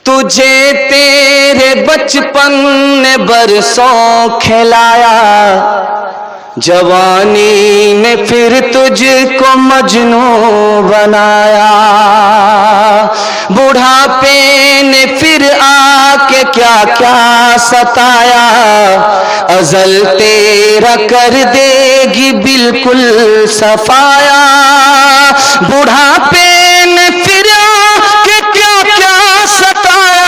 تجھے تیرے بچپن نے برسوں کھلایا، جوانی نے پھر تجھ کو مجنوں بنایا، بڑھاپے نے پھر آ کے کیا کیا ستایا، ازل تیرا کر دے گی بالکل صفایا، بڑھاپے نے پھر آ کے کیا کیا ستایا،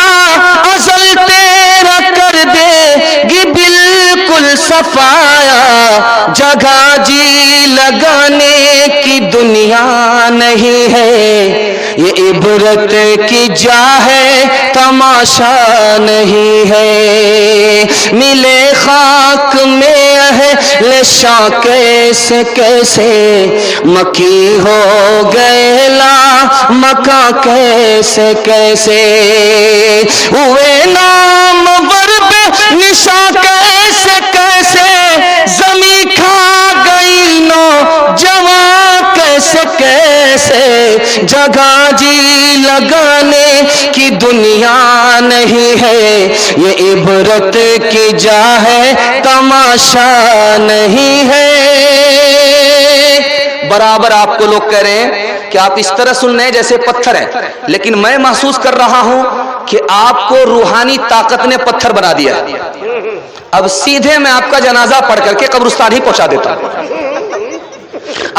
ازل تیرا کر دے گی بالکل صفایا، جگہ جی لگانے کی دنیا نہیں ہے، یہ عبرت کی جا ہے تماشا نہیں ہے، ملے خاک میں اہل شاہ کیسے کیسے، مکی ہو گئے لا مکہ کیسے کیسے، ہوئے نام ورب نشا کیسے کیسے، زمیں کھا گئی نو جوان کیسے کیسے، جگہ جی لگانے کی دنیا نہیں ہے، یہ عبرت کی جا ہے تماشا نہیں ہے۔ برابر آپ کو لوگ کہہ رہے ہیں کہ آپ اس طرح سن رہے ہیں جیسے پتھر ہیں، لیکن میں محسوس کر رہا ہوں کہ آپ کو روحانی طاقت نے پتھر بنا دیا ہے۔ اب سیدھے میں آپ کا جنازہ پڑھ کر کے قبرستان ہی پہنچا دیتا ہوں۔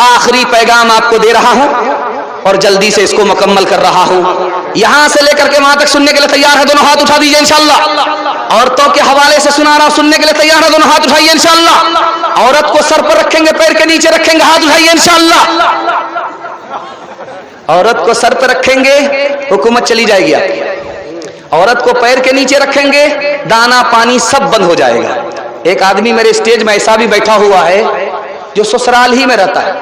آخری پیغام آپ کو دے رہا ہوں اور جلدی سے اس کو مکمل کر رہا ہوں۔ یہاں سے لے کر کے وہاں تک سننے کے لیے تیار ہے؟ دونوں ہاتھ اٹھا دیجئے انشاءاللہ۔ عورتوں کے حوالے سے سنا رہا ہوں، سننے کے لیے تیار ہے؟ دونوں ہاتھ اٹھائیے انشاءاللہ۔ عورت کو سر پر رکھیں گے، پیر کے نیچے رکھیں گے، ہاتھ اٹھائیے انشاءاللہ۔ عورت کو سر پر رکھیں گے، حکومت چلی جائے گی آپ کی۔ عورت کو پیر کے نیچے رکھیں گے، دانا پانی سب بند ہو جائے گا۔ ایک آدمی میرے اسٹیج میں ایسا بھی بیٹھا ہوا ہے جو سسرال ہی میں رہتا ہے،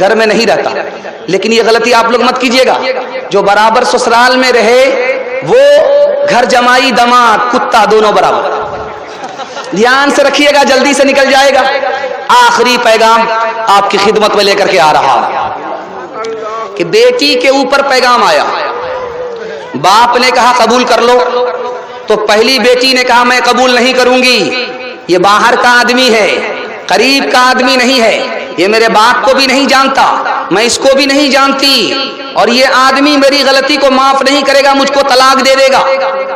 گھر میں نہیں رہتا، لیکن یہ غلطی آپ لوگ مت کیجئے گا۔ جو برابر سسرال میں رہے وہ گھر جمائی دماد کتا دونوں برابر، دھیان سے رکھیے گا، جلدی سے نکل جائے گا۔ آخری پیغام آپ کی خدمت میں لے کر کے آ رہا ہوں کہ بیٹی کے اوپر پیغام آیا، باپ نے کہا قبول کر لو، تو پہلی بیٹی نے کہا میں قبول نہیں کروں گی، یہ باہر کا آدمی ہے، قریب کا آدمی نہیں ہے، یہ میرے باپ کو بھی نہیں جانتا، میں اس کو بھی نہیں جانتی، اور یہ آدمی میری غلطی کو معاف نہیں کرے گا، مجھ کو طلاق دے دے گا،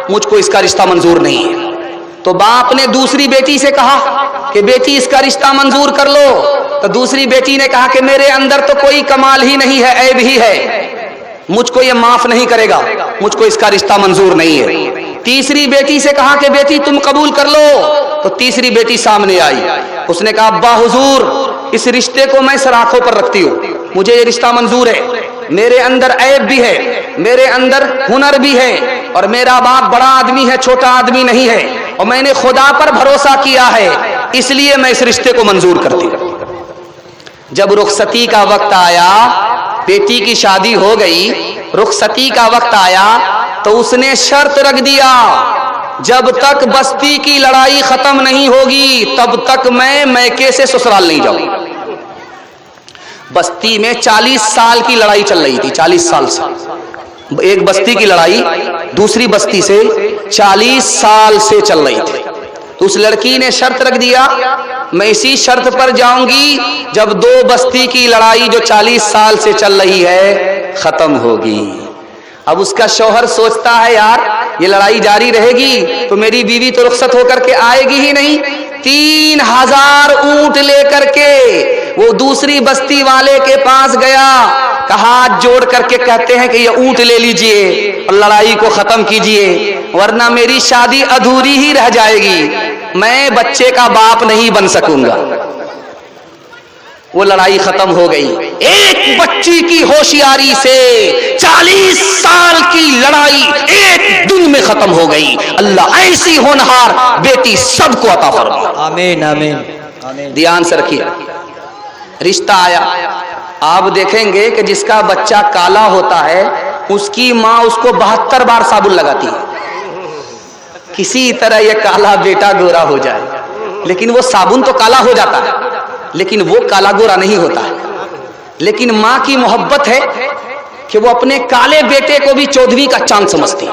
مجھ کو اس کا رشتہ منظور نہیں ہے۔ تو باپ نے دوسری بیٹی سے کہا کہ بیٹی اس کا رشتہ منظور کر لو، تو دوسری بیٹی نے کہا کہ میرے اندر تو کوئی کمال ہی نہیں ہے، عیب ہی ہے، مجھ کو یہ معاف نہیں کرے گا، مجھ کو اس کا رشتہ منظور نہیں ہے۔ تیسری بیٹی سے کہا کہ بیٹی تم قبول کر لو، تو تیسری بیٹی سامنے آئی، اس نے کہا ابا حضور اس رشتے کو میں سر آنکھوں پر رکھتی ہوں، مجھے یہ رشتہ منظور ہے، میرے اندر عیب بھی ہے، میرے اندر ہنر بھی ہے، اور میرا باپ بڑا آدمی ہے، چھوٹا آدمی نہیں ہے، اور میں نے خدا پر بھروسہ کیا ہے، اس لیے میں اس رشتے کو منظور کرتی ہوں۔ جب رخصتی کا وقت آیا، بیٹی کی شادی ہو گئی، رخصتی کا وقت آیا تو اس نے شرط رکھ دیا جب تک بستی کی لڑائی ختم نہیں ہوگی تب تک میں میکے سے سسرال نہیں جاؤں۔ بستی میں 40 سال کی لڑائی چل رہی تھی، 40 سال سے ایک بستی کی لڑائی دوسری بستی سے 40 سال سے چل رہی تھی، تو اس لڑکی نے شرط رکھ دیا میں اسی شرط پر جاؤں گی جب دو بستی کی لڑائی جو 40 سال سے چل رہی ہے ختم ہوگی۔ اب اس کا شوہر سوچتا ہے یار یہ لڑائی جاری رہے گی تو میری بیوی تو رخصت ہو کر کے آئے گی ہی نہیں، 3000 اونٹ لے کر کے وہ دوسری بستی والے کے پاس گیا، ہاتھ جوڑ کر کے کہتے ہیں کہ یہ اونٹ لے لیجئے اور لڑائی کو ختم کیجئے ورنہ میری شادی ادھوری ہی رہ جائے گی، میں بچے کا باپ نہیں بن سکوں گا۔ وہ لڑائی ختم ہو گئی، ایک بچی کی ہوشیاری سے 40 سال کی لڑائی ایک دن میں ختم ہو گئی۔ اللہ ایسی ہونہار بیٹی سب کو عطا فرمائے، آمین آمین آمین۔ دھیان سے رکھیے، رشتہ آیا، آپ دیکھیں گے کہ جس کا بچہ کالا ہوتا ہے اس کی ماں اس کو 72 بار صابن لگاتی ہے، کسی طرح یہ کالا بیٹا گورا ہو جائے، لیکن وہ صابن تو کالا ہو جاتا ہے لیکن وہ کالا گورا نہیں ہوتا ہے۔ لیکن ماں کی محبت ہے کہ وہ اپنے کالے بیٹے کو بھی 14ویں کا چاند سمجھتی ہے۔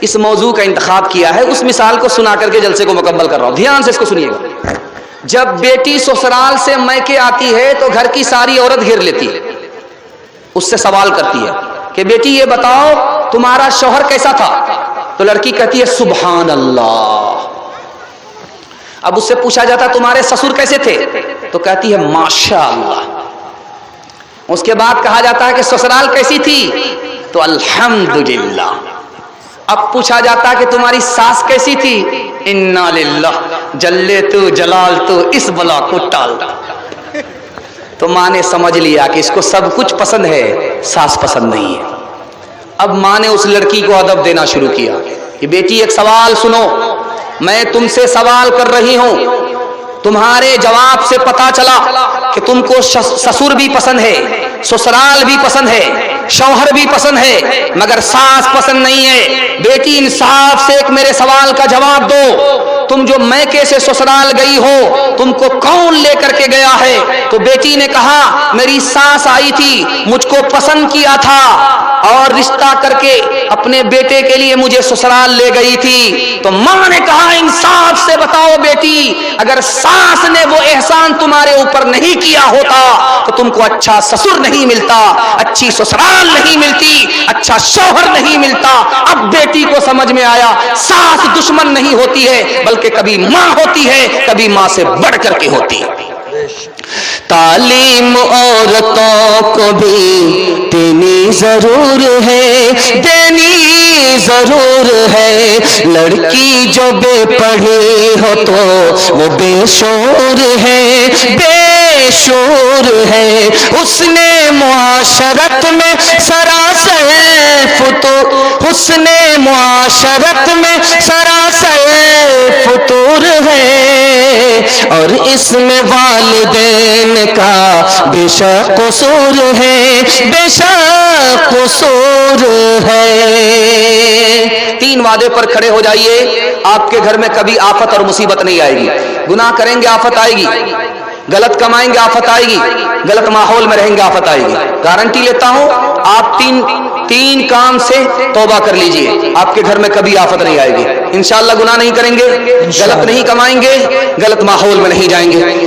اس موضوع کا انتخاب کیا ہے، اس مثال کو سنا کر کے جلسے کو مکمل کر رہا ہوں، دھیان سے اس کو سنیے گا۔ جب بیٹی سسرال سے میکے آتی ہے تو گھر کی ساری عورت گھیر لیتی ہے، اس سے سوال کرتی ہے کہ بیٹی یہ بتاؤ تمہارا شوہر کیسا تھا؟ تو لڑکی کہتی ہے سبحان اللہ۔ اب اس سے پوچھا جاتا تمہارے سسر کیسے تھے؟ تو کہتی ہے ماشاء اللہ۔ اس کے بعد کہا جاتا ہے کہ سسرال کیسی تھی؟ تو الحمدللہ۔ اب پوچھا جاتا ہے کہ تمہاری ساس کیسی تھی؟ انا للہ جلے تو جلال تو اس بلا کو ٹال۔ تو ماں نے سمجھ لیا کہ اس کو سب کچھ پسند ہے، ساس پسند نہیں ہے۔ اب ماں نے اس لڑکی کو ادب دینا شروع کیا کہ بیٹی ایک سوال سنو، میں تم سے سوال کر رہی ہوں، تمہارے جواب سے پتا چلا کہ تم کو سسر بھی پسند ہے، سسرال بھی پسند ہے، شوہر بھی پسند ہے، مگر ساس پسند نہیں ہے۔ بیٹی انصاف سے ایک میرے سوال کا جواب دو، تم جو میکے سے سسرال گئی ہو تم کو کون لے کر کے گیا ہے؟ تو بیٹی نے کہا میری ساس آئی تھی، مجھ کو پسند کیا تھا اور رشتہ کر کے اپنے بیٹے کے لیے مجھے سسرال لے گئی تھی۔ تو ماں نے کہا انصاف سے بتاؤ بیٹی، اگر ساس نے وہ احسان تمہارے اوپر نہیں کیا ہوتا تو تم کو اچھا سسر نہیں ملتا، اچھی سسرال نہیں ملتی، اچھا شوہر نہیں ملتا۔ اب بیٹی کو سمجھ میں آیا ساس دشمن نہیں ہوتی ہے بلکہ کبھی ماں ہوتی ہے، کبھی ماں سے بڑھ کر کے ہوتی ہے۔ تعلیم عورتوں کو بھی دینی ضرور ہے، دینی ضرور ہے۔ لڑکی جو بے پڑھی ہو تو وہ بے شعور ہے، بے شعور ہے۔ اس نے معاشرت میں سراسر فتور، اس نے معاشرت میں سراسر فتور ہے، اور اس میں والدین کا بے شک قصور ہے، بے شک قصور ہے۔ 3 وعدے پر کھڑے ہو جائیے، آپ کے گھر میں کبھی آفت اور مصیبت نہیں آئے گی۔ گناہ کریں گے آفت آئے گی، غلط کمائیں گے آفت آئے گی، غلط ماحول میں رہیں گے آفت آئے گی۔ گارنٹی لیتا ہوں آپ تین کام سے توبہ کر لیجئے، آپ کے گھر میں کبھی آفت نہیں آئے گی۔ انشاءاللہ گناہ نہیں کریں گے، غلط نہیں کمائیں گے، غلط ماحول میں نہیں جائیں گے۔